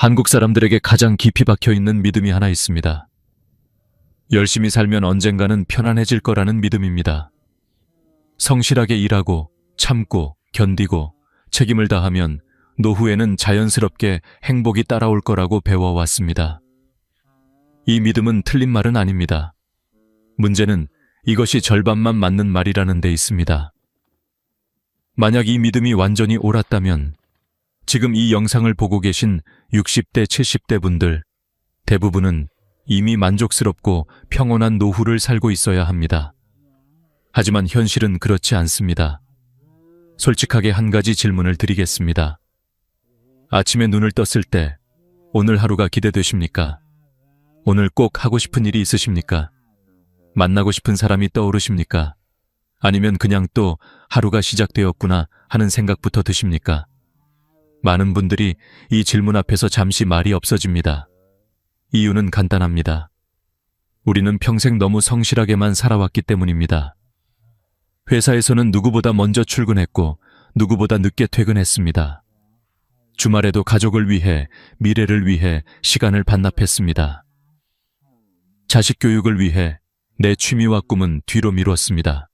한국 사람들에게 가장 깊이 박혀 있는 믿음이 하나 있습니다. 열심히 살면 언젠가는 편안해질 거라는 믿음입니다. 성실하게 일하고 참고 견디고 책임을 다하면 노후에는 자연스럽게 행복이 따라올 거라고 배워왔습니다. 이 믿음은 틀린 말은 아닙니다. 문제는 이것이 절반만 맞는 말이라는 데 있습니다. 만약 이 믿음이 완전히 옳았다면 지금 이 영상을 보고 계신 60대, 70대 분들 대부분은 이미 만족스럽고 평온한 노후를 살고 있어야 합니다. 하지만 현실은 그렇지 않습니다. 솔직하게 한 가지 질문을 드리겠습니다. 아침에 눈을 떴을 때 오늘 하루가 기대되십니까? 오늘 꼭 하고 싶은 일이 있으십니까? 만나고 싶은 사람이 떠오르십니까? 아니면 그냥 또 하루가 시작되었구나 하는 생각부터 드십니까? 많은 분들이 이 질문 앞에서 잠시 말이 없어집니다. 이유는 간단합니다. 우리는 평생 너무 성실하게만 살아왔기 때문입니다. 회사에서는 누구보다 먼저 출근했고 누구보다 늦게 퇴근했습니다. 주말에도 가족을 위해, 미래를 위해 시간을 반납했습니다. 자식 교육을 위해 내 취미와 꿈은 뒤로 미뤘습니다.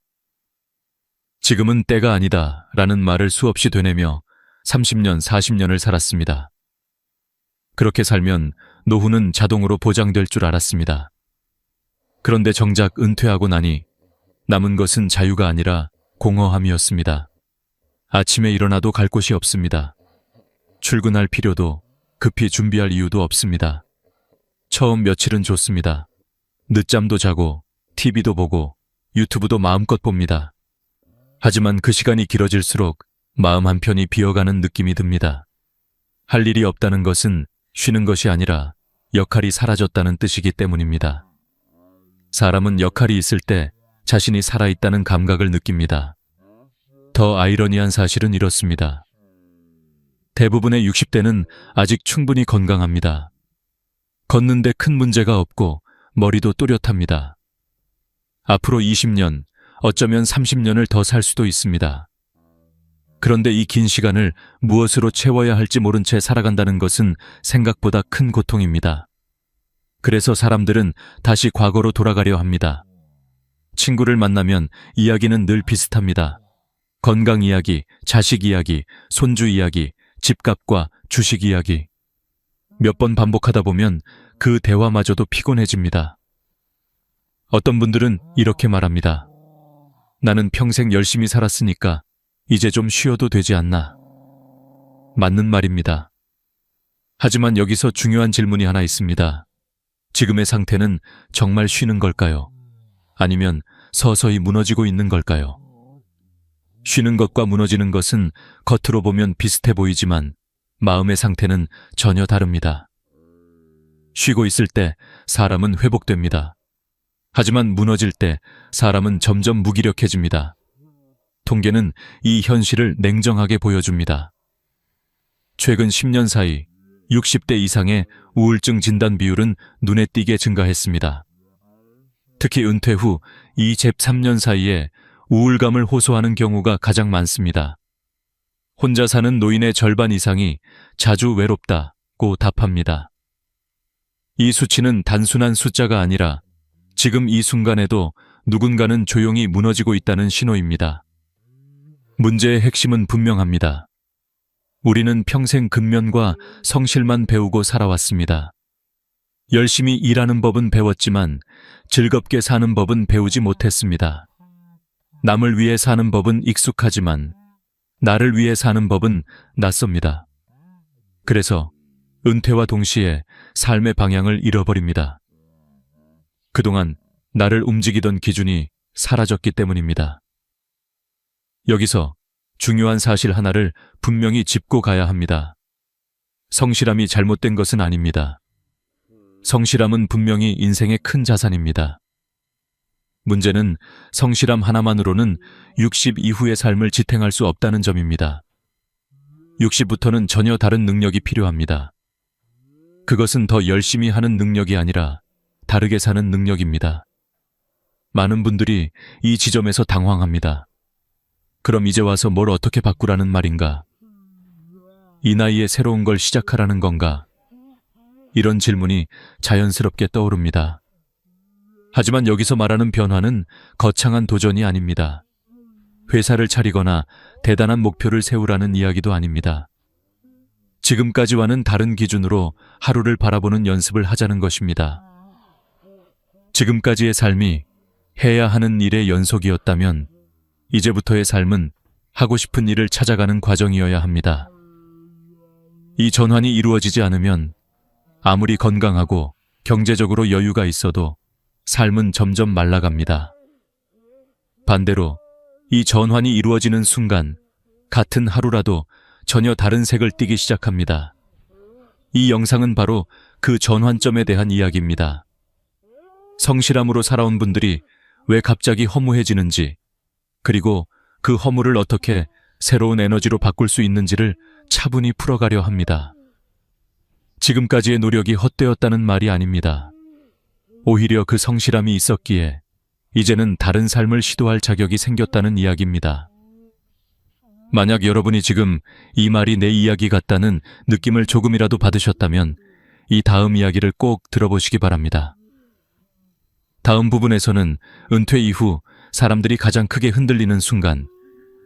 지금은 때가 아니다 라는 말을 수없이 되뇌며 30년, 40년을 살았습니다. 그렇게 살면 노후는 자동으로 보장될 줄 알았습니다. 그런데 정작 은퇴하고 나니 남은 것은 자유가 아니라 공허함이었습니다. 아침에 일어나도 갈 곳이 없습니다. 출근할 필요도 급히 준비할 이유도 없습니다. 처음 며칠은 좋습니다. 늦잠도 자고 TV도 보고 유튜브도 마음껏 봅니다. 하지만 그 시간이 길어질수록 마음 한편이 비어가는 느낌이 듭니다. 할 일이 없다는 것은 쉬는 것이 아니라 역할이 사라졌다는 뜻이기 때문입니다. 사람은 역할이 있을 때 자신이 살아있다는 감각을 느낍니다. 더 아이러니한 사실은 이렇습니다. 대부분의 60대는 아직 충분히 건강합니다. 걷는데 큰 문제가 없고 머리도 또렷합니다. 앞으로 20년, 어쩌면 30년을 더 살 수도 있습니다. 그런데 이 긴 시간을 무엇으로 채워야 할지 모른 채 살아간다는 것은 생각보다 큰 고통입니다. 그래서 사람들은 다시 과거로 돌아가려 합니다. 친구를 만나면 이야기는 늘 비슷합니다. 건강 이야기, 자식 이야기, 손주 이야기, 집값과 주식 이야기. 몇 번 반복하다 보면 그 대화마저도 피곤해집니다. 어떤 분들은 이렇게 말합니다. 나는 평생 열심히 살았으니까 이제 좀 쉬어도 되지 않나. 맞는 말입니다. 하지만 여기서 중요한 질문이 하나 있습니다. 지금의 상태는 정말 쉬는 걸까요? 아니면 서서히 무너지고 있는 걸까요? 쉬는 것과 무너지는 것은 겉으로 보면 비슷해 보이지만 마음의 상태는 전혀 다릅니다. 쉬고 있을 때 사람은 회복됩니다. 하지만 무너질 때 사람은 점점 무기력해집니다. 통계는 이 현실을 냉정하게 보여줍니다. 최근 10년 사이 60대 이상의 우울증 진단 비율은 눈에 띄게 증가했습니다. 특히 은퇴 후 2, 3년 사이에 우울감을 호소하는 경우가 가장 많습니다. 혼자 사는 노인의 절반 이상이 자주 외롭다고 답합니다. 이 수치는 단순한 숫자가 아니라 지금 이 순간에도 누군가는 조용히 무너지고 있다는 신호입니다. 문제의 핵심은 분명합니다. 우리는 평생 근면과 성실만 배우고 살아왔습니다. 열심히 일하는 법은 배웠지만 즐겁게 사는 법은 배우지 못했습니다. 남을 위해 사는 법은 익숙하지만 나를 위해 사는 법은 낯섭니다. 그래서 은퇴와 동시에 삶의 방향을 잃어버립니다. 그동안 나를 움직이던 기준이 사라졌기 때문입니다. 여기서 중요한 사실 하나를 분명히 짚고 가야 합니다. 성실함이 잘못된 것은 아닙니다. 성실함은 분명히 인생의 큰 자산입니다. 문제는 성실함 하나만으로는 60 이후의 삶을 지탱할 수 없다는 점입니다. 60부터는 전혀 다른 능력이 필요합니다. 그것은 더 열심히 하는 능력이 아니라 다르게 사는 능력입니다. 많은 분들이 이 지점에서 당황합니다. 그럼 이제 와서 뭘 어떻게 바꾸라는 말인가? 이 나이에 새로운 걸 시작하라는 건가? 이런 질문이 자연스럽게 떠오릅니다. 하지만 여기서 말하는 변화는 거창한 도전이 아닙니다. 회사를 차리거나 대단한 목표를 세우라는 이야기도 아닙니다. 지금까지와는 다른 기준으로 하루를 바라보는 연습을 하자는 것입니다. 지금까지의 삶이 해야 하는 일의 연속이었다면 이제부터의 삶은 하고 싶은 일을 찾아가는 과정이어야 합니다. 이 전환이 이루어지지 않으면 아무리 건강하고 경제적으로 여유가 있어도 삶은 점점 말라갑니다. 반대로 이 전환이 이루어지는 순간 같은 하루라도 전혀 다른 색을 띠기 시작합니다. 이 영상은 바로 그 전환점에 대한 이야기입니다. 성실함으로 살아온 분들이 왜 갑자기 허무해지는지, 그리고 그 허무를 어떻게 새로운 에너지로 바꿀 수 있는지를 차분히 풀어가려 합니다. 지금까지의 노력이 헛되었다는 말이 아닙니다. 오히려 그 성실함이 있었기에 이제는 다른 삶을 시도할 자격이 생겼다는 이야기입니다. 만약 여러분이 지금 이 말이 내 이야기 같다는 느낌을 조금이라도 받으셨다면 이 다음 이야기를 꼭 들어보시기 바랍니다. 다음 부분에서는 은퇴 이후 사람들이 가장 크게 흔들리는 순간,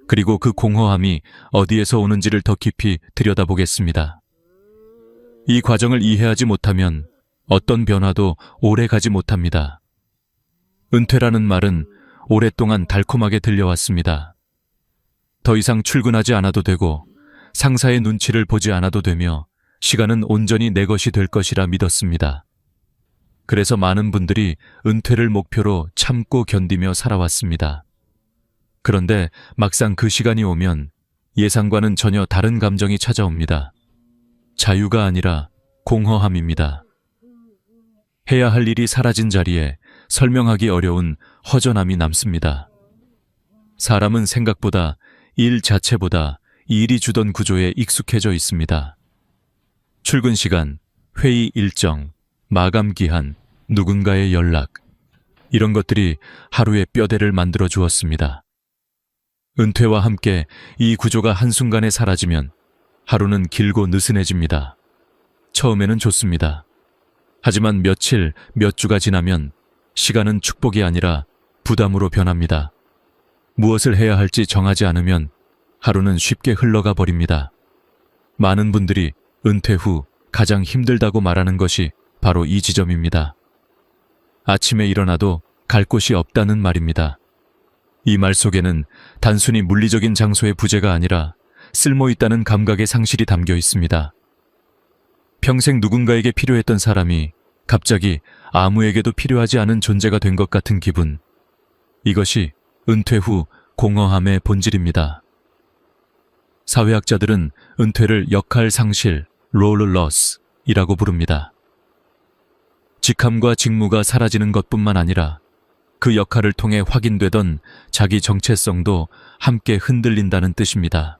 그리고 그 공허함이 어디에서 오는지를 더 깊이 들여다보겠습니다. 이 과정을 이해하지 못하면 어떤 변화도 오래 가지 못합니다. 은퇴라는 말은 오랫동안 달콤하게 들려왔습니다. 더 이상 출근하지 않아도 되고 상사의 눈치를 보지 않아도 되며 시간은 온전히 내 것이 될 것이라 믿었습니다. 그래서 많은 분들이 은퇴를 목표로 참고 견디며 살아왔습니다. 그런데 막상 그 시간이 오면 예상과는 전혀 다른 감정이 찾아옵니다. 자유가 아니라 공허함입니다. 해야 할 일이 사라진 자리에 설명하기 어려운 허전함이 남습니다. 사람은 생각보다 일 자체보다 일이 주던 구조에 익숙해져 있습니다. 출근 시간, 회의 일정, 마감 기한, 누군가의 연락, 이런 것들이 하루의 뼈대를 만들어 주었습니다. 은퇴와 함께 이 구조가 한순간에 사라지면 하루는 길고 느슨해집니다. 처음에는 좋습니다. 하지만 며칠, 몇 주가 지나면 시간은 축복이 아니라 부담으로 변합니다. 무엇을 해야 할지 정하지 않으면 하루는 쉽게 흘러가 버립니다. 많은 분들이 은퇴 후 가장 힘들다고 말하는 것이 바로 이 지점입니다. 아침에 일어나도 갈 곳이 없다는 말입니다. 이 말 속에는 단순히 물리적인 장소의 부재가 아니라 쓸모있다는 감각의 상실이 담겨 있습니다. 평생 누군가에게 필요했던 사람이 갑자기 아무에게도 필요하지 않은 존재가 된 것 같은 기분. 이것이 은퇴 후 공허함의 본질입니다. 사회학자들은 은퇴를 역할 상실, 롤 러스이라고 부릅니다. 직함과 직무가 사라지는 것뿐만 아니라 그 역할을 통해 확인되던 자기 정체성도 함께 흔들린다는 뜻입니다.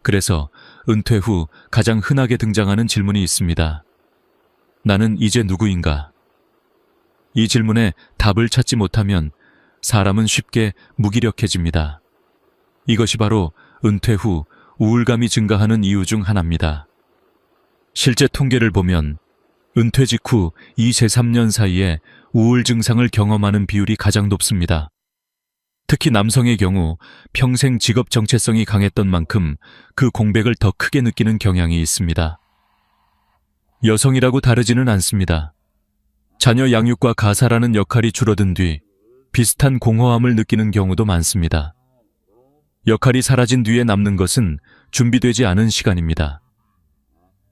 그래서 은퇴 후 가장 흔하게 등장하는 질문이 있습니다. 나는 이제 누구인가? 이 질문에 답을 찾지 못하면 사람은 쉽게 무기력해집니다. 이것이 바로 은퇴 후 우울감이 증가하는 이유 중 하나입니다. 실제 통계를 보면 은퇴 직후 2~3년 사이에 우울 증상을 경험하는 비율이 가장 높습니다. 특히 남성의 경우 평생 직업 정체성이 강했던 만큼 그 공백을 더 크게 느끼는 경향이 있습니다. 여성이라고 다르지는 않습니다. 자녀 양육과 가사라는 역할이 줄어든 뒤 비슷한 공허함을 느끼는 경우도 많습니다. 역할이 사라진 뒤에 남는 것은 준비되지 않은 시간입니다.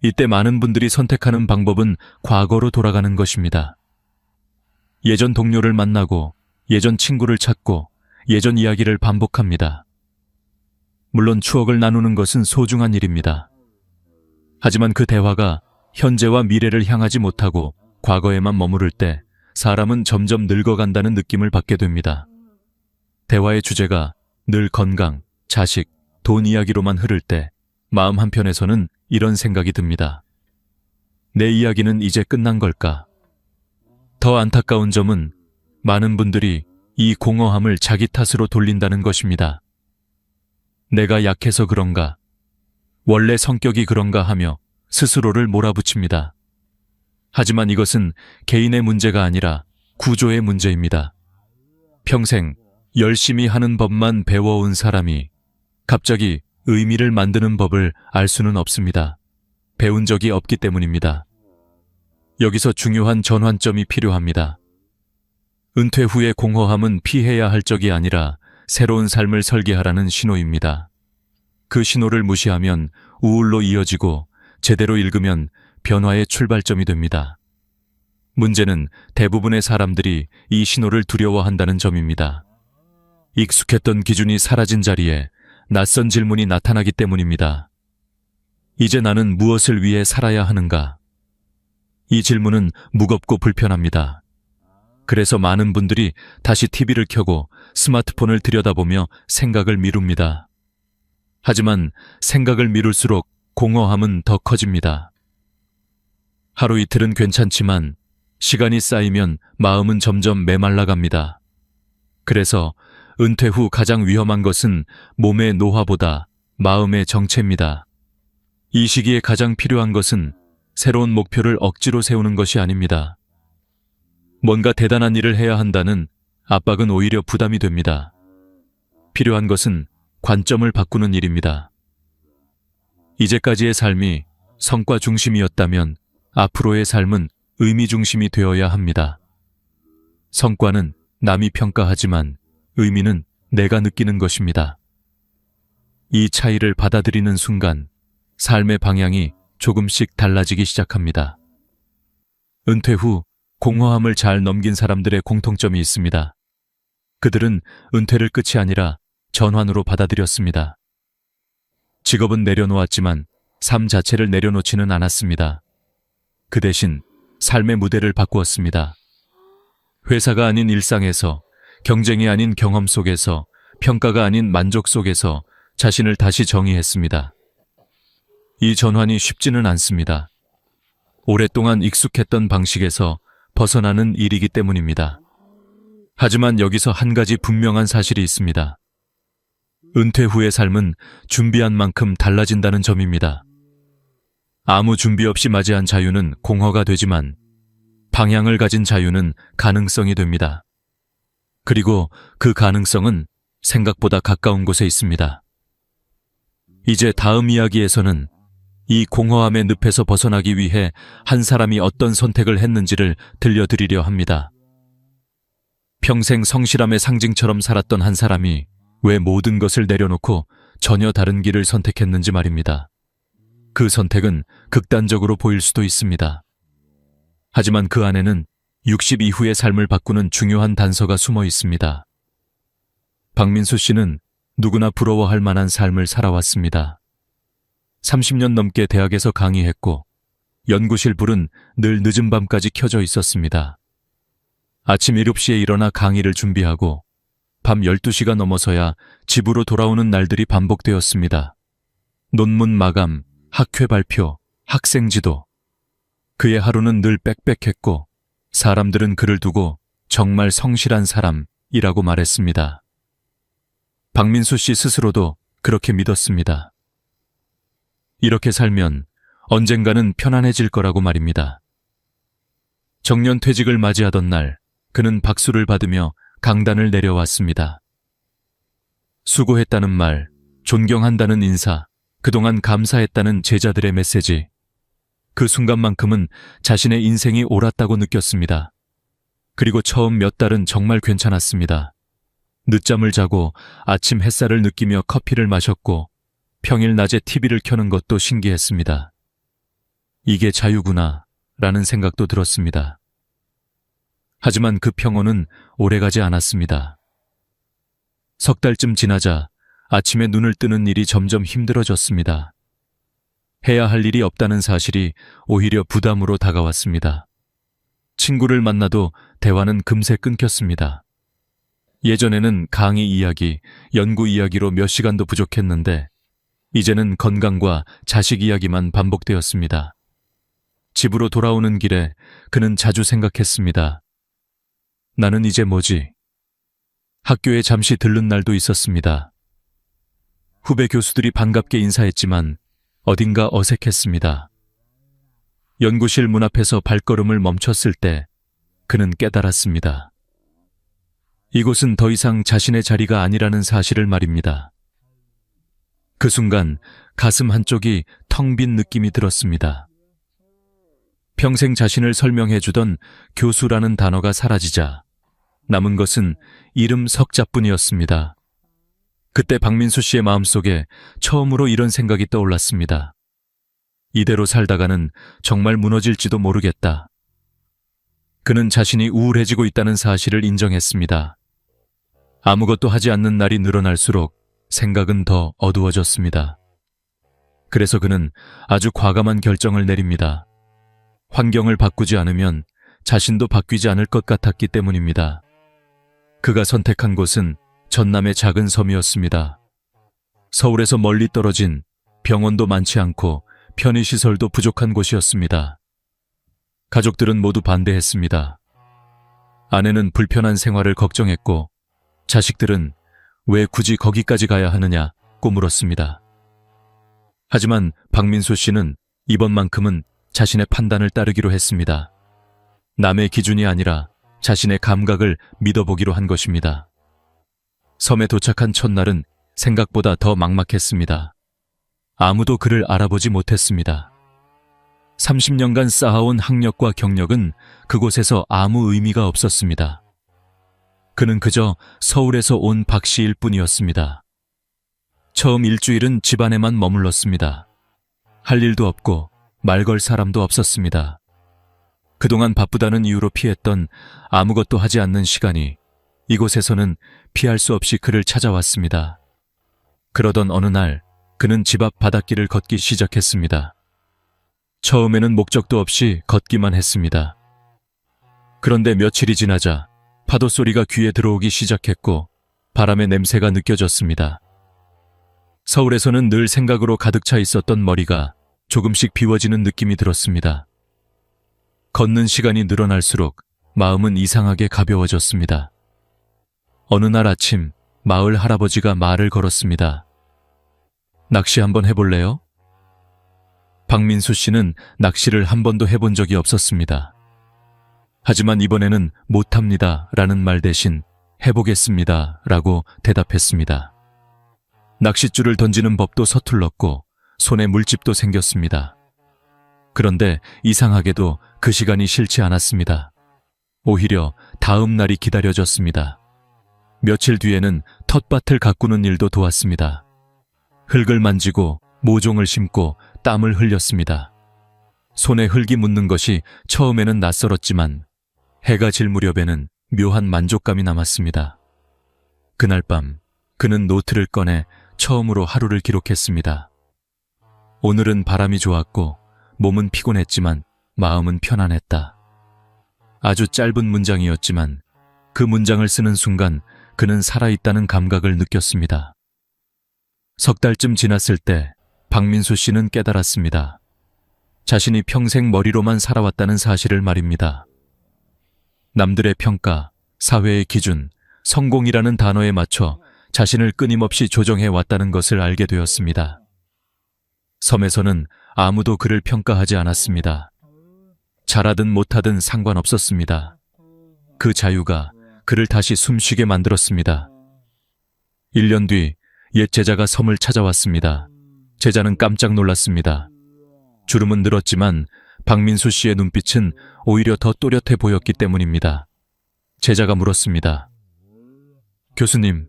이때 많은 분들이 선택하는 방법은 과거로 돌아가는 것입니다. 예전 동료를 만나고 예전 친구를 찾고 예전 이야기를 반복합니다. 물론 추억을 나누는 것은 소중한 일입니다. 하지만 그 대화가 현재와 미래를 향하지 못하고 과거에만 머무를 때 사람은 점점 늙어간다는 느낌을 받게 됩니다. 대화의 주제가 늘 건강, 자식, 돈 이야기로만 흐를 때 마음 한편에서는 이런 생각이 듭니다. 내 이야기는 이제 끝난 걸까? 더 안타까운 점은 많은 분들이 이 공허함을 자기 탓으로 돌린다는 것입니다. 내가 약해서 그런가? 원래 성격이 그런가 하며 스스로를 몰아붙입니다. 하지만 이것은 개인의 문제가 아니라 구조의 문제입니다. 평생 열심히 하는 법만 배워온 사람이 갑자기 의미를 만드는 법을 알 수는 없습니다. 배운 적이 없기 때문입니다. 여기서 중요한 전환점이 필요합니다. 은퇴 후의 공허함은 피해야 할 적이 아니라 새로운 삶을 설계하라는 신호입니다. 그 신호를 무시하면 우울로 이어지고 제대로 읽으면 변화의 출발점이 됩니다. 문제는 대부분의 사람들이 이 신호를 두려워한다는 점입니다. 익숙했던 기준이 사라진 자리에 낯선 질문이 나타나기 때문입니다. 이제 나는 무엇을 위해 살아야 하는가? 이 질문은 무겁고 불편합니다. 그래서 많은 분들이 다시 TV를 켜고 스마트폰을 들여다보며 생각을 미룹니다. 하지만 생각을 미룰수록 공허함은 더 커집니다. 하루 이틀은 괜찮지만 시간이 쌓이면 마음은 점점 메말라갑니다. 그래서 은퇴 후 가장 위험한 것은 몸의 노화보다 마음의 정체입니다. 이 시기에 가장 필요한 것은 새로운 목표를 억지로 세우는 것이 아닙니다. 뭔가 대단한 일을 해야 한다는 압박은 오히려 부담이 됩니다. 필요한 것은 관점을 바꾸는 일입니다. 이제까지의 삶이 성과 중심이었다면 앞으로의 삶은 의미 중심이 되어야 합니다. 성과는 남이 평가하지만 의미는 내가 느끼는 것입니다. 이 차이를 받아들이는 순간 삶의 방향이 조금씩 달라지기 시작합니다. 은퇴 후 공허함을 잘 넘긴 사람들의 공통점이 있습니다. 그들은 은퇴를 끝이 아니라 전환으로 받아들였습니다. 직업은 내려놓았지만 삶 자체를 내려놓지는 않았습니다. 그 대신 삶의 무대를 바꾸었습니다. 회사가 아닌 일상에서, 경쟁이 아닌 경험 속에서, 평가가 아닌 만족 속에서 자신을 다시 정의했습니다. 이 전환이 쉽지는 않습니다. 오랫동안 익숙했던 방식에서 벗어나는 일이기 때문입니다. 하지만 여기서 한 가지 분명한 사실이 있습니다. 은퇴 후의 삶은 준비한 만큼 달라진다는 점입니다. 아무 준비 없이 맞이한 자유는 공허가 되지만 방향을 가진 자유는 가능성이 됩니다. 그리고 그 가능성은 생각보다 가까운 곳에 있습니다. 이제 다음 이야기에서는 이 공허함의 늪에서 벗어나기 위해 한 사람이 어떤 선택을 했는지를 들려드리려 합니다. 평생 성실함의 상징처럼 살았던 한 사람이 왜 모든 것을 내려놓고 전혀 다른 길을 선택했는지 말입니다. 그 선택은 극단적으로 보일 수도 있습니다. 하지만 그 안에는 60 이후의 삶을 바꾸는 중요한 단서가 숨어 있습니다. 박민수 씨는 누구나 부러워할 만한 삶을 살아왔습니다. 30년 넘게 대학에서 강의했고 연구실 불은 늘 늦은 밤까지 켜져 있었습니다. 아침 7시에 일어나 강의를 준비하고 밤 12시가 넘어서야 집으로 돌아오는 날들이 반복되었습니다. 논문 마감, 학회 발표, 학생 지도. 그의 하루는 늘 빽빽했고 사람들은 그를 두고 정말 성실한 사람이라고 말했습니다. 박민수 씨 스스로도 그렇게 믿었습니다. 이렇게 살면 언젠가는 편안해질 거라고 말입니다. 정년 퇴직을 맞이하던 날 그는 박수를 받으며 강단을 내려왔습니다. 수고했다는 말, 존경한다는 인사, 그동안 감사했다는 제자들의 메시지. 그 순간만큼은 자신의 인생이 옳았다고 느꼈습니다. 그리고 처음 몇 달은 정말 괜찮았습니다. 늦잠을 자고 아침 햇살을 느끼며 커피를 마셨고 평일 낮에 TV를 켜는 것도 신기했습니다. 이게 자유구나 라는 생각도 들었습니다. 하지만 그 평온은 오래가지 않았습니다. 석 달쯤 지나자 아침에 눈을 뜨는 일이 점점 힘들어졌습니다. 해야 할 일이 없다는 사실이 오히려 부담으로 다가왔습니다. 친구를 만나도 대화는 금세 끊겼습니다. 예전에는 강의 이야기, 연구 이야기로 몇 시간도 부족했는데 이제는 건강과 자식 이야기만 반복되었습니다. 집으로 돌아오는 길에 그는 자주 생각했습니다. 나는 이제 뭐지? 학교에 잠시 들른 날도 있었습니다. 후배 교수들이 반갑게 인사했지만 어딘가 어색했습니다. 연구실 문 앞에서 발걸음을 멈췄을 때 그는 깨달았습니다. 이곳은 더 이상 자신의 자리가 아니라는 사실을 말입니다. 그 순간 가슴 한쪽이 텅 빈 느낌이 들었습니다. 평생 자신을 설명해주던 교수라는 단어가 사라지자 남은 것은 이름 석자뿐이었습니다. 그때 박민수 씨의 마음속에 처음으로 이런 생각이 떠올랐습니다. 이대로 살다가는 정말 무너질지도 모르겠다. 그는 자신이 우울해지고 있다는 사실을 인정했습니다. 아무것도 하지 않는 날이 늘어날수록 생각은 더 어두워졌습니다. 그래서 그는 아주 과감한 결정을 내립니다. 환경을 바꾸지 않으면 자신도 바뀌지 않을 것 같았기 때문입니다. 그가 선택한 곳은 전남의 작은 섬이었습니다. 서울에서 멀리 떨어진 병원도 많지 않고 편의시설도 부족한 곳이었습니다. 가족들은 모두 반대했습니다. 아내는 불편한 생활을 걱정했고 자식들은 왜 굳이 거기까지 가야 하느냐고 물었습니다. 하지만 박민수 씨는 이번만큼은 자신의 판단을 따르기로 했습니다. 남의 기준이 아니라 자신의 감각을 믿어보기로 한 것입니다. 섬에 도착한 첫날은 생각보다 더 막막했습니다. 아무도 그를 알아보지 못했습니다. 30년간 쌓아온 학력과 경력은 그곳에서 아무 의미가 없었습니다. 그는 그저 서울에서 온 박 씨일 뿐이었습니다. 처음 일주일은 집안에만 머물렀습니다. 할 일도 없고 말 걸 사람도 없었습니다. 그동안 바쁘다는 이유로 피했던 아무것도 하지 않는 시간이 이곳에서는 피할 수 없이 그를 찾아왔습니다. 그러던 어느 날 그는 집 앞 바닷길을 걷기 시작했습니다. 처음에는 목적도 없이 걷기만 했습니다. 그런데 며칠이 지나자 파도 소리가 귀에 들어오기 시작했고 바람의 냄새가 느껴졌습니다. 서울에서는 늘 생각으로 가득 차 있었던 머리가 조금씩 비워지는 느낌이 들었습니다. 걷는 시간이 늘어날수록 마음은 이상하게 가벼워졌습니다. 어느 날 아침 마을 할아버지가 말을 걸었습니다. 낚시 한번 해볼래요? 박민수 씨는 낚시를 한 번도 해본 적이 없었습니다. 하지만 이번에는 못합니다 라는 말 대신 해보겠습니다 라고 대답했습니다. 낚싯줄을 던지는 법도 서툴렀고 손에 물집도 생겼습니다. 그런데 이상하게도 그 시간이 싫지 않았습니다. 오히려 다음 날이 기다려졌습니다. 며칠 뒤에는 텃밭을 가꾸는 일도 도왔습니다. 흙을 만지고 모종을 심고 땀을 흘렸습니다. 손에 흙이 묻는 것이 처음에는 낯설었지만 해가 질 무렵에는 묘한 만족감이 남았습니다. 그날 밤 그는 노트를 꺼내 처음으로 하루를 기록했습니다. 오늘은 바람이 좋았고 몸은 피곤했지만 마음은 편안했다. 아주 짧은 문장이었지만 그 문장을 쓰는 순간 그는 살아있다는 감각을 느꼈습니다. 석 달쯤 지났을 때 박민수 씨는 깨달았습니다. 자신이 평생 머리로만 살아왔다는 사실을 말입니다. 남들의 평가, 사회의 기준, 성공이라는 단어에 맞춰 자신을 끊임없이 조정해 왔다는 것을 알게 되었습니다. 섬에서는 아무도 그를 평가하지 않았습니다. 잘하든 못하든 상관없었습니다. 그 자유가 그를 다시 숨쉬게 만들었습니다. 1년 뒤 옛 제자가 섬을 찾아왔습니다. 제자는 깜짝 놀랐습니다. 주름은 늘었지만 박민수 씨의 눈빛은 오히려 더 또렷해 보였기 때문입니다. 제자가 물었습니다. 교수님,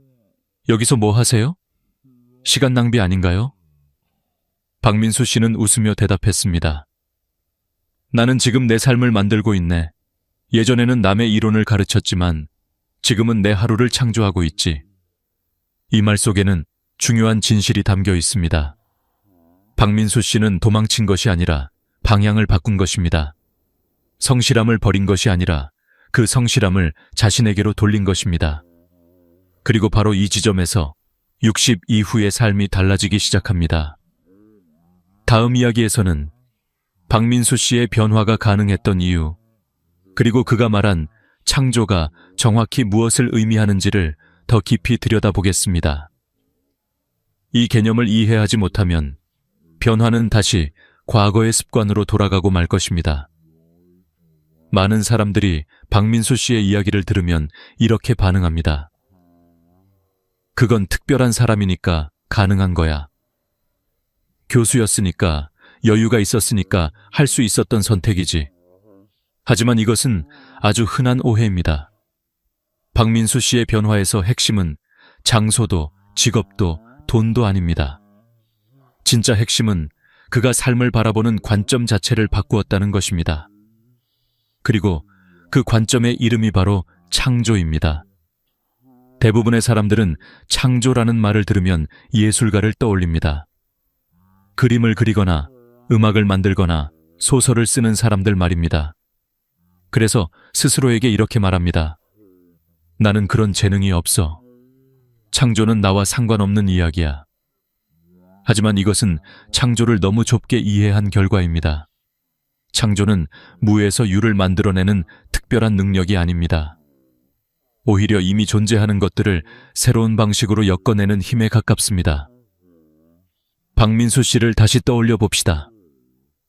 여기서 뭐 하세요? 시간 낭비 아닌가요? 박민수 씨는 웃으며 대답했습니다. 나는 지금 내 삶을 만들고 있네. 예전에는 남의 이론을 가르쳤지만 지금은 내 하루를 창조하고 있지. 이 말 속에는 중요한 진실이 담겨 있습니다. 박민수 씨는 도망친 것이 아니라 방향을 바꾼 것입니다. 성실함을 버린 것이 아니라 그 성실함을 자신에게로 돌린 것입니다. 그리고 바로 이 지점에서 60 이후의 삶이 달라지기 시작합니다. 다음 이야기에서는 박민수 씨의 변화가 가능했던 이유, 그리고 그가 말한 창조가 정확히 무엇을 의미하는지를 더 깊이 들여다보겠습니다. 이 개념을 이해하지 못하면 변화는 다시 과거의 습관으로 돌아가고 말 것입니다. 많은 사람들이 박민수 씨의 이야기를 들으면 이렇게 반응합니다. 그건 특별한 사람이니까 가능한 거야. 교수였으니까, 여유가 있었으니까 할 수 있었던 선택이지. 하지만 이것은 아주 흔한 오해입니다. 박민수 씨의 변화에서 핵심은 장소도 직업도 돈도 아닙니다. 진짜 핵심은 그가 삶을 바라보는 관점 자체를 바꾸었다는 것입니다. 그리고 그 관점의 이름이 바로 창조입니다. 대부분의 사람들은 창조라는 말을 들으면 예술가를 떠올립니다. 그림을 그리거나 음악을 만들거나 소설을 쓰는 사람들 말입니다. 그래서 스스로에게 이렇게 말합니다. 나는 그런 재능이 없어. 창조는 나와 상관없는 이야기야. 하지만 이것은 창조를 너무 좁게 이해한 결과입니다. 창조는 무에서 유를 만들어내는 특별한 능력이 아닙니다. 오히려 이미 존재하는 것들을 새로운 방식으로 엮어내는 힘에 가깝습니다. 박민수 씨를 다시 떠올려 봅시다.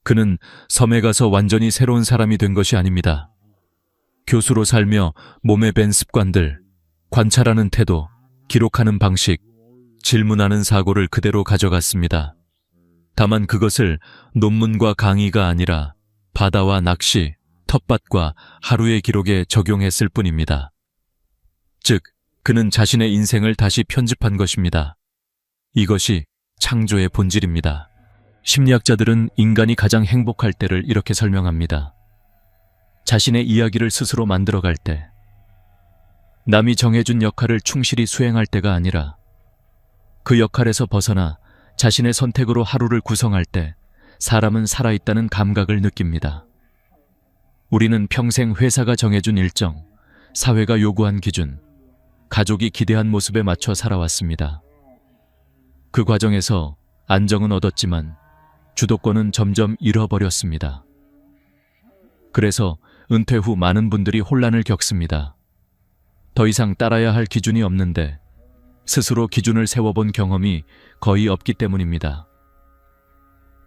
그는 섬에 가서 완전히 새로운 사람이 된 것이 아닙니다. 교수로 살며 몸에 밴 습관들, 관찰하는 태도, 기록하는 방식, 질문하는 사고를 그대로 가져갔습니다. 다만 그것을 논문과 강의가 아니라 바다와 낚시, 텃밭과 하루의 기록에 적용했을 뿐입니다. 즉, 그는 자신의 인생을 다시 편집한 것입니다. 이것이 창조의 본질입니다. 심리학자들은 인간이 가장 행복할 때를 이렇게 설명합니다. 자신의 이야기를 스스로 만들어갈 때, 남이 정해준 역할을 충실히 수행할 때가 아니라 그 역할에서 벗어나 자신의 선택으로 하루를 구성할 때 사람은 살아있다는 감각을 느낍니다. 우리는 평생 회사가 정해준 일정, 사회가 요구한 기준, 가족이 기대한 모습에 맞춰 살아왔습니다. 그 과정에서 안정은 얻었지만 주도권은 점점 잃어버렸습니다. 그래서 은퇴 후 많은 분들이 혼란을 겪습니다. 더 이상 따라야 할 기준이 없는데 스스로 기준을 세워본 경험이 거의 없기 때문입니다.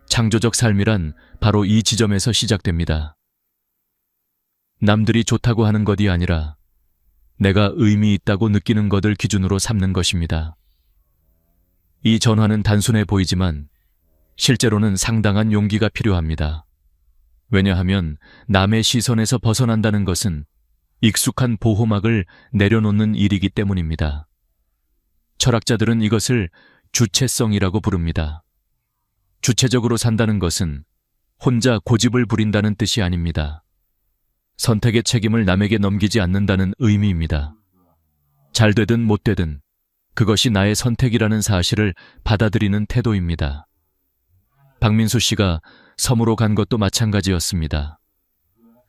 창조적 삶이란 바로 이 지점에서 시작됩니다. 남들이 좋다고 하는 것이 아니라 내가 의미 있다고 느끼는 것을 기준으로 삼는 것입니다. 이 전환은 단순해 보이지만 실제로는 상당한 용기가 필요합니다. 왜냐하면 남의 시선에서 벗어난다는 것은 익숙한 보호막을 내려놓는 일이기 때문입니다. 철학자들은 이것을 주체성이라고 부릅니다. 주체적으로 산다는 것은 혼자 고집을 부린다는 뜻이 아닙니다. 선택의 책임을 남에게 넘기지 않는다는 의미입니다. 잘 되든 못 되든 그것이 나의 선택이라는 사실을 받아들이는 태도입니다. 박민수 씨가 섬으로 간 것도 마찬가지였습니다.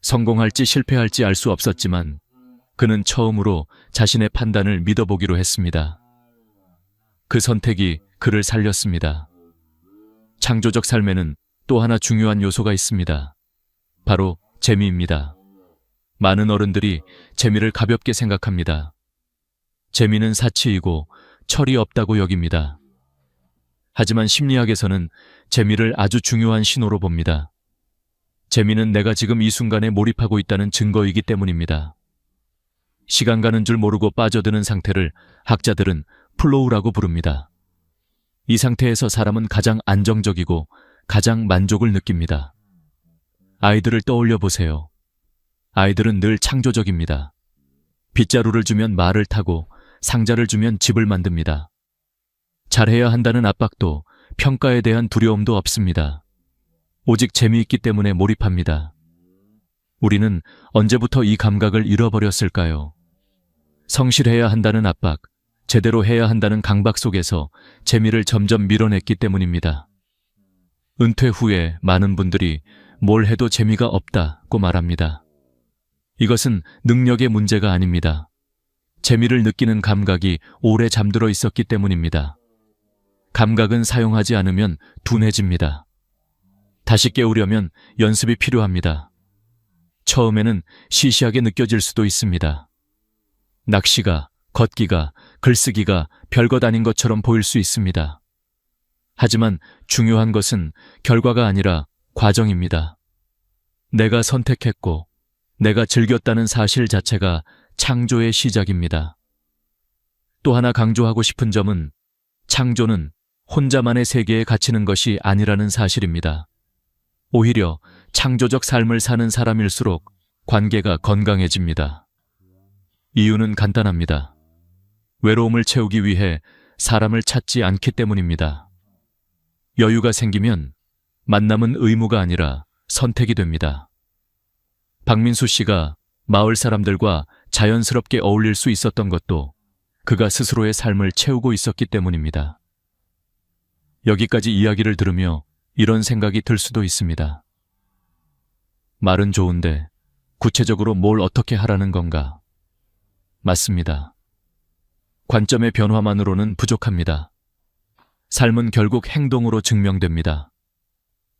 성공할지 실패할지 알 수 없었지만 그는 처음으로 자신의 판단을 믿어보기로 했습니다. 그 선택이 그를 살렸습니다. 창조적 삶에는 또 하나 중요한 요소가 있습니다. 바로 재미입니다. 많은 어른들이 재미를 가볍게 생각합니다. 재미는 사치이고 철이 없다고 여깁니다. 하지만 심리학에서는 재미를 아주 중요한 신호로 봅니다. 재미는 내가 지금 이 순간에 몰입하고 있다는 증거이기 때문입니다. 시간 가는 줄 모르고 빠져드는 상태를 학자들은 플로우라고 부릅니다. 이 상태에서 사람은 가장 안정적이고 가장 만족을 느낍니다. 아이들을 떠올려 보세요. 아이들은 늘 창조적입니다. 빗자루를 주면 말을 타고 상자를 주면 집을 만듭니다. 잘해야 한다는 압박도 평가에 대한 두려움도 없습니다. 오직 재미있기 때문에 몰입합니다. 우리는 언제부터 이 감각을 잃어버렸을까요? 성실해야 한다는 압박, 제대로 해야 한다는 강박 속에서 재미를 점점 밀어냈기 때문입니다. 은퇴 후에 많은 분들이 뭘 해도 재미가 없다고 말합니다. 이것은 능력의 문제가 아닙니다. 재미를 느끼는 감각이 오래 잠들어 있었기 때문입니다. 감각은 사용하지 않으면 둔해집니다. 다시 깨우려면 연습이 필요합니다. 처음에는 시시하게 느껴질 수도 있습니다. 낚시가, 걷기가, 글쓰기가 별것 아닌 것처럼 보일 수 있습니다. 하지만 중요한 것은 결과가 아니라 과정입니다. 내가 선택했고 내가 즐겼다는 사실 자체가 창조의 시작입니다. 또 하나 강조하고 싶은 점은 창조는 혼자만의 세계에 갇히는 것이 아니라는 사실입니다. 오히려 창조적 삶을 사는 사람일수록 관계가 건강해집니다. 이유는 간단합니다. 외로움을 채우기 위해 사람을 찾지 않기 때문입니다. 여유가 생기면 만남은 의무가 아니라 선택이 됩니다. 박민수 씨가 마을 사람들과 자연스럽게 어울릴 수 있었던 것도 그가 스스로의 삶을 채우고 있었기 때문입니다. 여기까지 이야기를 들으며 이런 생각이 들 수도 있습니다. 말은 좋은데 구체적으로 뭘 어떻게 하라는 건가? 맞습니다. 관점의 변화만으로는 부족합니다. 삶은 결국 행동으로 증명됩니다.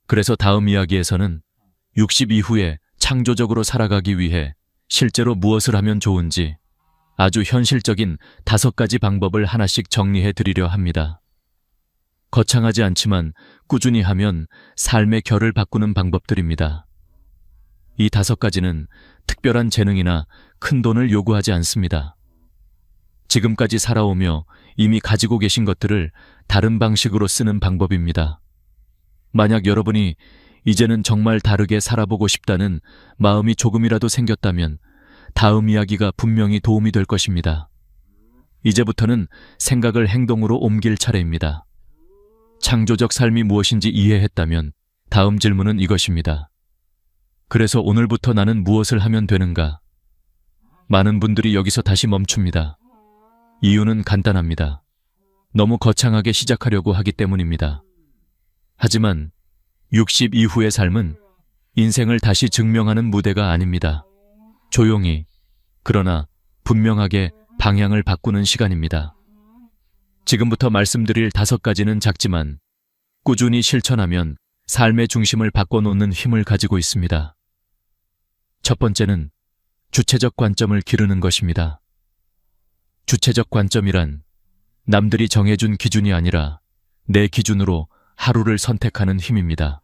그래서 다음 이야기에서는 60 이후에 창조적으로 살아가기 위해 실제로 무엇을 하면 좋은지 아주 현실적인 5가지 방법을 하나씩 정리해 드리려 합니다. 거창하지 않지만 꾸준히 하면 삶의 결을 바꾸는 방법들입니다. 이 5가지는 특별한 재능이나 큰 돈을 요구하지 않습니다. 지금까지 살아오며 이미 가지고 계신 것들을 다른 방식으로 쓰는 방법입니다. 만약 여러분이 이제는 정말 다르게 살아보고 싶다는 마음이 조금이라도 생겼다면 다음 이야기가 분명히 도움이 될 것입니다. 이제부터는 생각을 행동으로 옮길 차례입니다. 창조적 삶이 무엇인지 이해했다면 다음 질문은 이것입니다. 그래서 오늘부터 나는 무엇을 하면 되는가? 많은 분들이 여기서 다시 멈춥니다. 이유는 간단합니다. 너무 거창하게 시작하려고 하기 때문입니다. 하지만 60 이후의 삶은 인생을 다시 증명하는 무대가 아닙니다. 조용히, 그러나 분명하게 방향을 바꾸는 시간입니다. 지금부터 말씀드릴 5가지는 작지만 꾸준히 실천하면 삶의 중심을 바꿔놓는 힘을 가지고 있습니다. 첫 번째는 주체적 관점을 기르는 것입니다. 주체적 관점이란 남들이 정해준 기준이 아니라 내 기준으로 하루를 선택하는 힘입니다.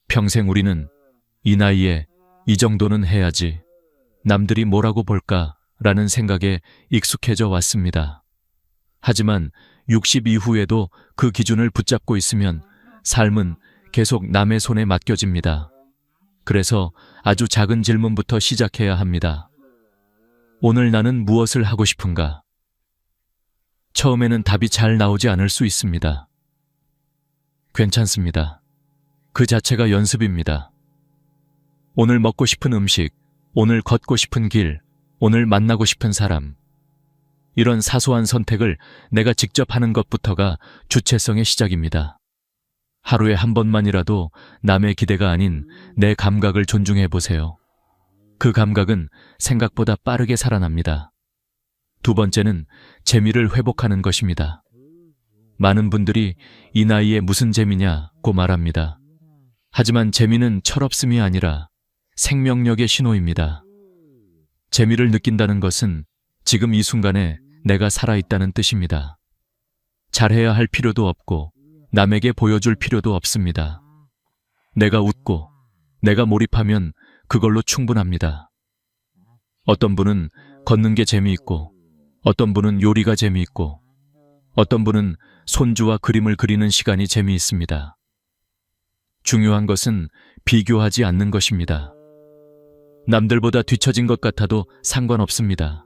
평생 우리는 이 나이에 이 정도는 해야지, 남들이 뭐라고 볼까 라는 생각에 익숙해져 왔습니다. 하지만 60 이후에도 그 기준을 붙잡고 있으면 삶은 계속 남의 손에 맡겨집니다. 그래서 아주 작은 질문부터 시작해야 합니다. 오늘 나는 무엇을 하고 싶은가? 처음에는 답이 잘 나오지 않을 수 있습니다. 괜찮습니다. 그 자체가 연습입니다. 오늘 먹고 싶은 음식, 오늘 걷고 싶은 길, 오늘 만나고 싶은 사람. 이런 사소한 선택을 내가 직접 하는 것부터가 주체성의 시작입니다. 하루에 한 번만이라도 남의 기대가 아닌 내 감각을 존중해 보세요. 그 감각은 생각보다 빠르게 살아납니다. 두 번째는 재미를 회복하는 것입니다. 많은 분들이 이 나이에 무슨 재미냐고 말합니다. 하지만 재미는 철없음이 아니라 생명력의 신호입니다. 재미를 느낀다는 것은 지금 이 순간에 내가 살아있다는 뜻입니다. 잘해야 할 필요도 없고 남에게 보여줄 필요도 없습니다. 내가 웃고 내가 몰입하면 그걸로 충분합니다. 어떤 분은 걷는 게 재미있고, 어떤 분은 요리가 재미있고, 어떤 분은 손주와 그림을 그리는 시간이 재미있습니다. 중요한 것은 비교하지 않는 것입니다. 남들보다 뒤처진 것 같아도 상관없습니다.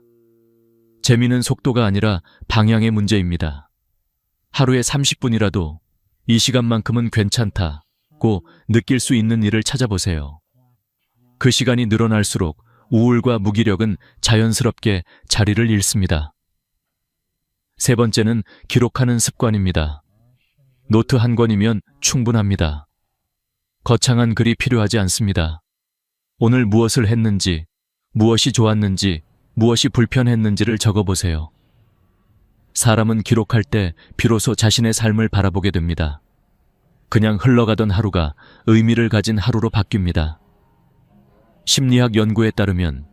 재미는 속도가 아니라 방향의 문제입니다. 하루에 30분이라도 이 시간만큼은 괜찮다고 느낄 수 있는 일을 찾아보세요. 그 시간이 늘어날수록 우울과 무기력은 자연스럽게 자리를 잃습니다. 세 번째는 기록하는 습관입니다. 노트 한 권이면 충분합니다. 거창한 글이 필요하지 않습니다. 오늘 무엇을 했는지, 무엇이 좋았는지, 무엇이 불편했는지를 적어보세요. 사람은 기록할 때 비로소 자신의 삶을 바라보게 됩니다. 그냥 흘러가던 하루가 의미를 가진 하루로 바뀝니다. 심리학 연구에 따르면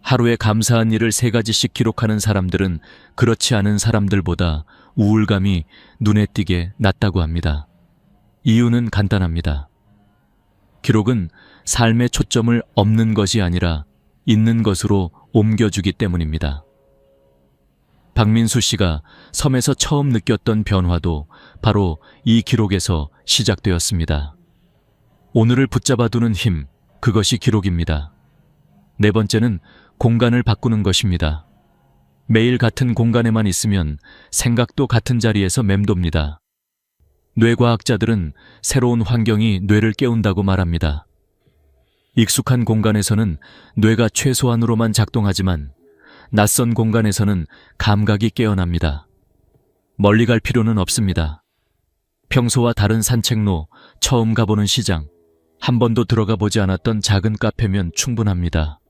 하루에 감사한 일을 3가지씩 기록하는 사람들은 그렇지 않은 사람들보다 우울감이 눈에 띄게 낮다고 합니다. 이유는 간단합니다. 기록은 삶의 초점을 없는 것이 아니라 있는 것으로 옮겨주기 때문입니다. 박민수 씨가 섬에서 처음 느꼈던 변화도 바로 이 기록에서 시작되었습니다. 오늘을 붙잡아두는 힘, 그것이 기록입니다. 네 번째는 공간을 바꾸는 것입니다. 매일 같은 공간에만 있으면 생각도 같은 자리에서 맴돕니다. 뇌과학자들은 새로운 환경이 뇌를 깨운다고 말합니다. 익숙한 공간에서는 뇌가 최소한으로만 작동하지만 낯선 공간에서는 감각이 깨어납니다. 멀리 갈 필요는 없습니다. 평소와 다른 산책로, 처음 가보는 시장, 한 번도 들어가 보지 않았던 작은 카페면 충분합니다.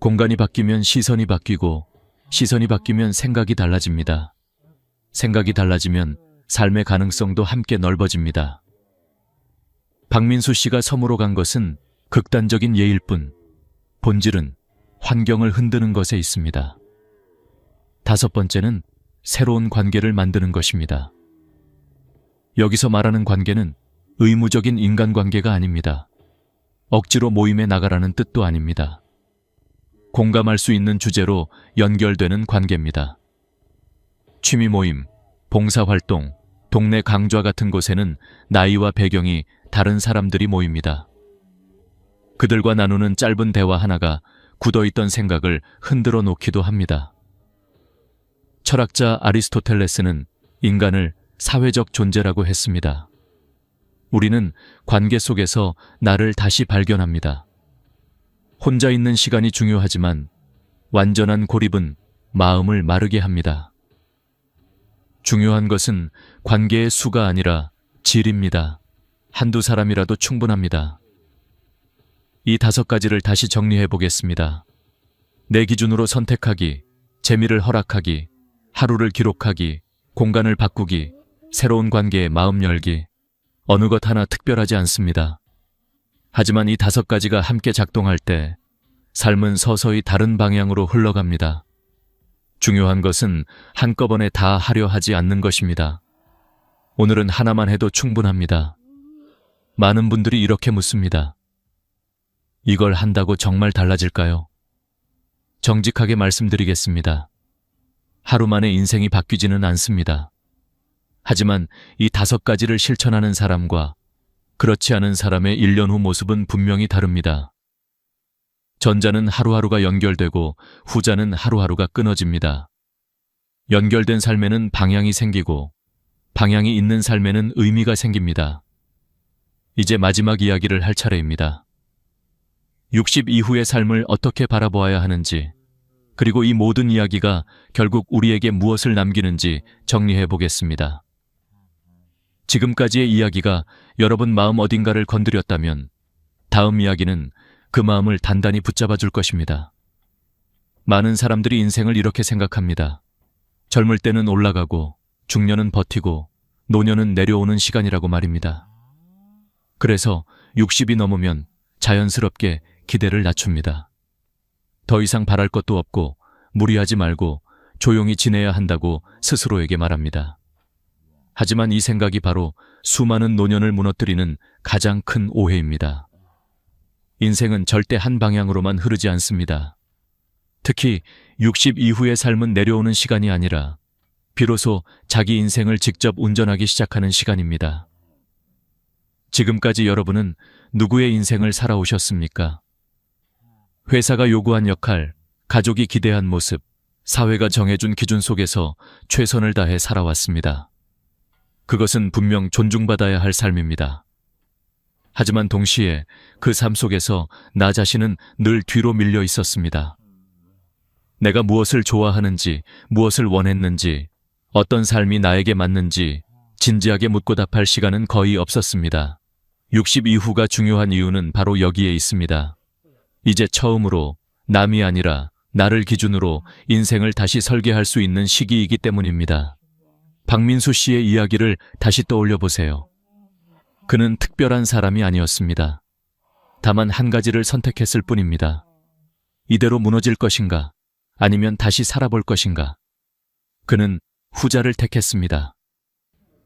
공간이 바뀌면 시선이 바뀌고, 시선이 바뀌면 생각이 달라집니다. 생각이 달라지면 삶의 가능성도 함께 넓어집니다. 박민수 씨가 섬으로 간 것은 극단적인 예일 뿐, 본질은 환경을 흔드는 것에 있습니다. 다섯 번째는 새로운 관계를 만드는 것입니다. 여기서 말하는 관계는 의무적인 인간관계가 아닙니다. 억지로 모임에 나가라는 뜻도 아닙니다. 공감할 수 있는 주제로 연결되는 관계입니다. 취미 모임, 봉사활동, 동네 강좌 같은 곳에는 나이와 배경이 다른 사람들이 모입니다. 그들과 나누는 짧은 대화 하나가 굳어있던 생각을 흔들어 놓기도 합니다. 철학자 아리스토텔레스는 인간을 사회적 존재라고 했습니다. 우리는 관계 속에서 나를 다시 발견합니다. 혼자 있는 시간이 중요하지만 완전한 고립은 마음을 마르게 합니다. 중요한 것은 관계의 수가 아니라 질입니다. 한두 사람이라도 충분합니다. 이 5가지를 다시 정리해 보겠습니다. 내 기준으로 선택하기, 재미를 허락하기, 하루를 기록하기, 공간을 바꾸기, 새로운 관계에 마음 열기. 어느 것 하나 특별하지 않습니다. 하지만 이 5가지가 함께 작동할 때 삶은 서서히 다른 방향으로 흘러갑니다. 중요한 것은 한꺼번에 다 하려 하지 않는 것입니다. 오늘은 하나만 해도 충분합니다. 많은 분들이 이렇게 묻습니다. 이걸 한다고 정말 달라질까요? 정직하게 말씀드리겠습니다. 하루 만에 인생이 바뀌지는 않습니다. 하지만 이 5가지를 실천하는 사람과 그렇지 않은 사람의 1년 후 모습은 분명히 다릅니다. 전자는 하루하루가 연결되고 후자는 하루하루가 끊어집니다. 연결된 삶에는 방향이 생기고 방향이 있는 삶에는 의미가 생깁니다. 이제 마지막 이야기를 할 차례입니다. 60 이후의 삶을 어떻게 바라보아야 하는지, 그리고 이 모든 이야기가 결국 우리에게 무엇을 남기는지 정리해 보겠습니다. 지금까지의 이야기가 여러분 마음 어딘가를 건드렸다면 다음 이야기는 그 마음을 단단히 붙잡아 줄 것입니다. 많은 사람들이 인생을 이렇게 생각합니다. 젊을 때는 올라가고 중년은 버티고 노년은 내려오는 시간이라고 말입니다. 그래서 60이 넘으면 자연스럽게 기대를 낮춥니다. 더 이상 바랄 것도 없고 무리하지 말고 조용히 지내야 한다고 스스로에게 말합니다. 하지만 이 생각이 바로 수많은 노년을 무너뜨리는 가장 큰 오해입니다. 인생은 절대 한 방향으로만 흐르지 않습니다. 특히 60 이후의 삶은 내려오는 시간이 아니라 비로소 자기 인생을 직접 운전하기 시작하는 시간입니다. 지금까지 여러분은 누구의 인생을 살아오셨습니까? 회사가 요구한 역할, 가족이 기대한 모습, 사회가 정해준 기준 속에서 최선을 다해 살아왔습니다. 그것은 분명 존중받아야 할 삶입니다. 하지만 동시에 그 삶 속에서 나 자신은 늘 뒤로 밀려 있었습니다. 내가 무엇을 좋아하는지, 무엇을 원했는지, 어떤 삶이 나에게 맞는지 진지하게 묻고 답할 시간은 거의 없었습니다. 60 이후가 중요한 이유는 바로 여기에 있습니다. 이제 처음으로 남이 아니라 나를 기준으로 인생을 다시 설계할 수 있는 시기이기 때문입니다. 박민수 씨의 이야기를 다시 떠올려 보세요. 그는 특별한 사람이 아니었습니다. 다만 한 가지를 선택했을 뿐입니다. 이대로 무너질 것인가, 아니면 다시 살아볼 것인가. 그는 후자를 택했습니다.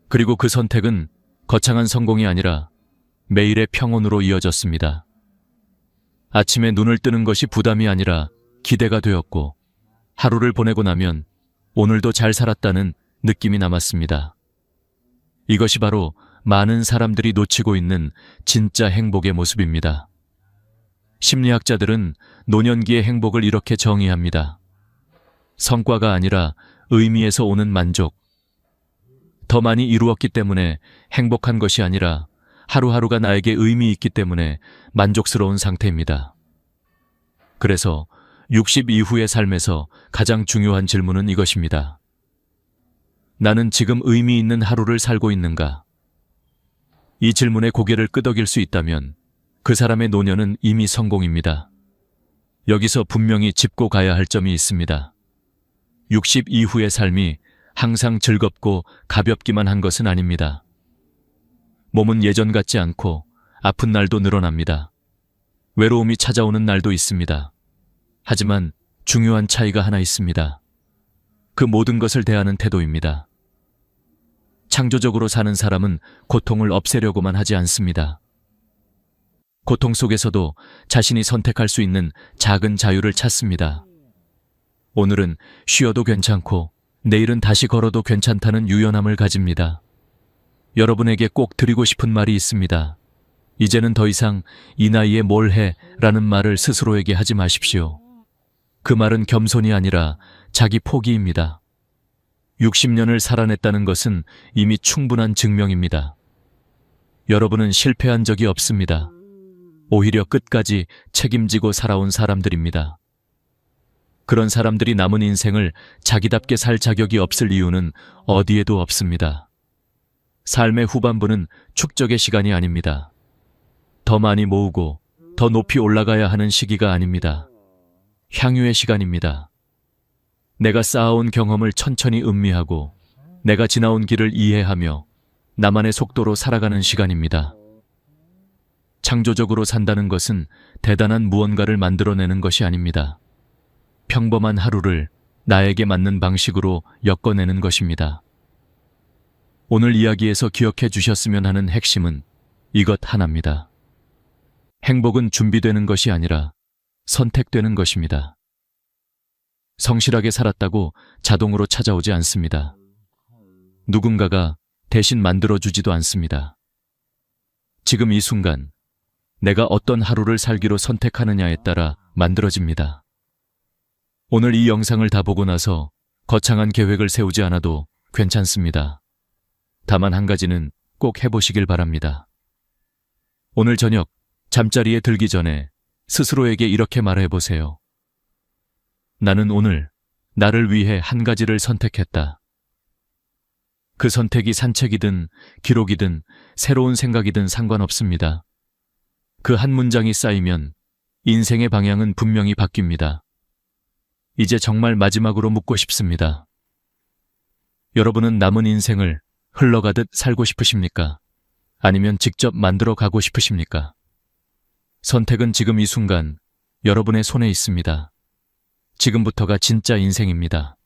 그리고 그 선택은 거창한 성공이 아니라 매일의 평온으로 이어졌습니다. 아침에 눈을 뜨는 것이 부담이 아니라 기대가 되었고, 하루를 보내고 나면 오늘도 잘 살았다는 느낌이 남았습니다. 이것이 바로 많은 사람들이 놓치고 있는 진짜 행복의 모습입니다. 심리학자들은 노년기의 행복을 이렇게 정의합니다. 성과가 아니라 의미에서 오는 만족. 더 많이 이루었기 때문에 행복한 것이 아니라 하루하루가 나에게 의미 있기 때문에 만족스러운 상태입니다. 그래서 60 이후의 삶에서 가장 중요한 질문은 이것입니다. 나는 지금 의미 있는 하루를 살고 있는가? 이 질문에 고개를 끄덕일 수 있다면 그 사람의 노년은 이미 성공입니다. 여기서 분명히 짚고 가야 할 점이 있습니다. 60 이후의 삶이 항상 즐겁고 가볍기만 한 것은 아닙니다. 몸은 예전 같지 않고 아픈 날도 늘어납니다. 외로움이 찾아오는 날도 있습니다. 하지만 중요한 차이가 하나 있습니다. 그 모든 것을 대하는 태도입니다. 창조적으로 사는 사람은 고통을 없애려고만 하지 않습니다. 고통 속에서도 자신이 선택할 수 있는 작은 자유를 찾습니다. 오늘은 쉬어도 괜찮고 내일은 다시 걸어도 괜찮다는 유연함을 가집니다. 여러분에게 꼭 드리고 싶은 말이 있습니다. 이제는 더 이상 이 나이에 뭘 해? 라는 말을 스스로에게 하지 마십시오. 그 말은 겸손이 아니라 자기 포기입니다. 60년을 살아냈다는 것은 이미 충분한 증명입니다. 여러분은 실패한 적이 없습니다. 오히려 끝까지 책임지고 살아온 사람들입니다. 그런 사람들이 남은 인생을 자기답게 살 자격이 없을 이유는 어디에도 없습니다. 삶의 후반부는 축적의 시간이 아닙니다. 더 많이 모으고 더 높이 올라가야 하는 시기가 아닙니다. 향유의 시간입니다. 내가 쌓아온 경험을 천천히 음미하고 내가 지나온 길을 이해하며 나만의 속도로 살아가는 시간입니다. 창조적으로 산다는 것은 대단한 무언가를 만들어내는 것이 아닙니다. 평범한 하루를 나에게 맞는 방식으로 엮어내는 것입니다. 오늘 이야기에서 기억해 주셨으면 하는 핵심은 이것 하나입니다. 행복은 준비되는 것이 아니라 선택되는 것입니다. 성실하게 살았다고 자동으로 찾아오지 않습니다. 누군가가 대신 만들어주지도 않습니다. 지금 이 순간 내가 어떤 하루를 살기로 선택하느냐에 따라 만들어집니다. 오늘 이 영상을 다 보고 나서 거창한 계획을 세우지 않아도 괜찮습니다. 다만 한 가지는 꼭 해보시길 바랍니다. 오늘 저녁 잠자리에 들기 전에 스스로에게 이렇게 말해보세요. 나는 오늘 나를 위해 한 가지를 선택했다. 그 선택이 산책이든 기록이든 새로운 생각이든 상관없습니다. 그 한 문장이 쌓이면 인생의 방향은 분명히 바뀝니다. 이제 정말 마지막으로 묻고 싶습니다. 여러분은 남은 인생을 흘러가듯 살고 싶으십니까? 아니면 직접 만들어 가고 싶으십니까? 선택은 지금 이 순간 여러분의 손에 있습니다. 지금부터가 진짜 인생입니다.